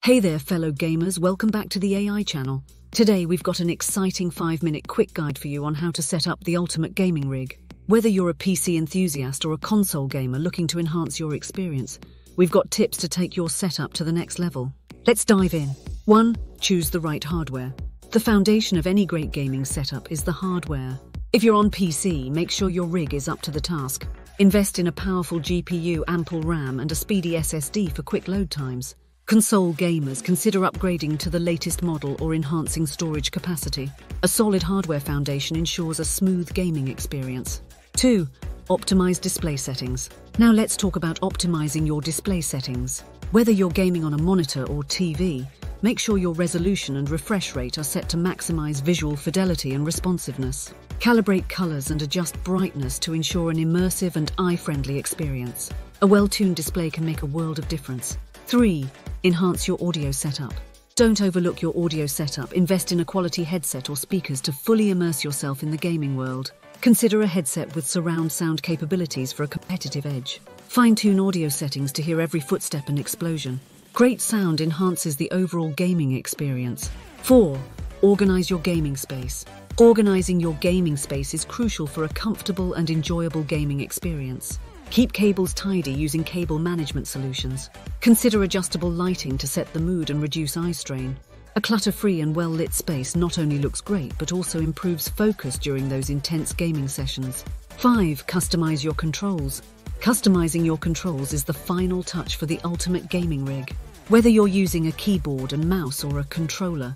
Hey there, fellow gamers, welcome back to the AI channel. Today we've got an exciting 5-minute quick guide for you on how to set up the ultimate gaming rig. Whether you're a PC enthusiast or a console gamer looking to enhance your experience, we've got tips to take your setup to the next level. Let's dive in. 1. Choose the right hardware. The foundation of any great gaming setup is the hardware. If you're on PC, make sure your rig is up to the task. Invest in a powerful GPU, ample RAM, and a speedy SSD for quick load times. Console gamers, consider upgrading to the latest model or enhancing storage capacity. A solid hardware foundation ensures a smooth gaming experience. 2. Optimize display settings. Now let's talk about optimizing your display settings. Whether you're gaming on a monitor or TV, make sure your resolution and refresh rate are set to maximize visual fidelity and responsiveness. Calibrate colors and adjust brightness to ensure an immersive and eye-friendly experience. A well-tuned display can make a world of difference. 3. Enhance your audio setup. Don't overlook your audio setup. Invest in a quality headset or speakers to fully immerse yourself in the gaming world. Consider a headset with surround sound capabilities for a competitive edge. Fine-tune audio settings to hear every footstep and explosion. Great sound enhances the overall gaming experience. 4. Organize your gaming space. Organizing your gaming space is crucial for a comfortable and enjoyable gaming experience. Keep cables tidy using cable management solutions. Consider adjustable lighting to set the mood and reduce eye strain. A clutter-free and well-lit space not only looks great but also improves focus during those intense gaming sessions. 5. Customize your controls. Customizing your controls is the final touch for the ultimate gaming rig. Whether you're using a keyboard and mouse or a controller,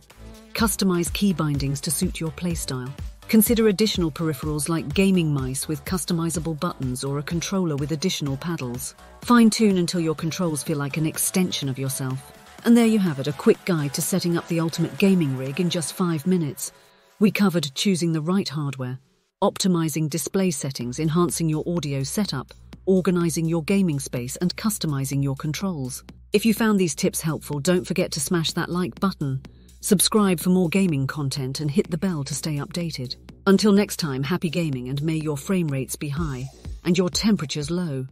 customize key bindings to suit your playstyle. Consider additional peripherals like gaming mice with customizable buttons or a controller with additional paddles. Fine-tune until your controls feel like an extension of yourself. And there you have it, a quick guide to setting up the ultimate gaming rig in just 5 minutes. We covered choosing the right hardware, optimizing display settings, enhancing your audio setup, organizing your gaming space, and customizing your controls. If you found these tips helpful, don't forget to smash that like button. Subscribe for more gaming content and hit the bell to stay updated. Until next time, happy gaming and may your frame rates be high and your temperatures low.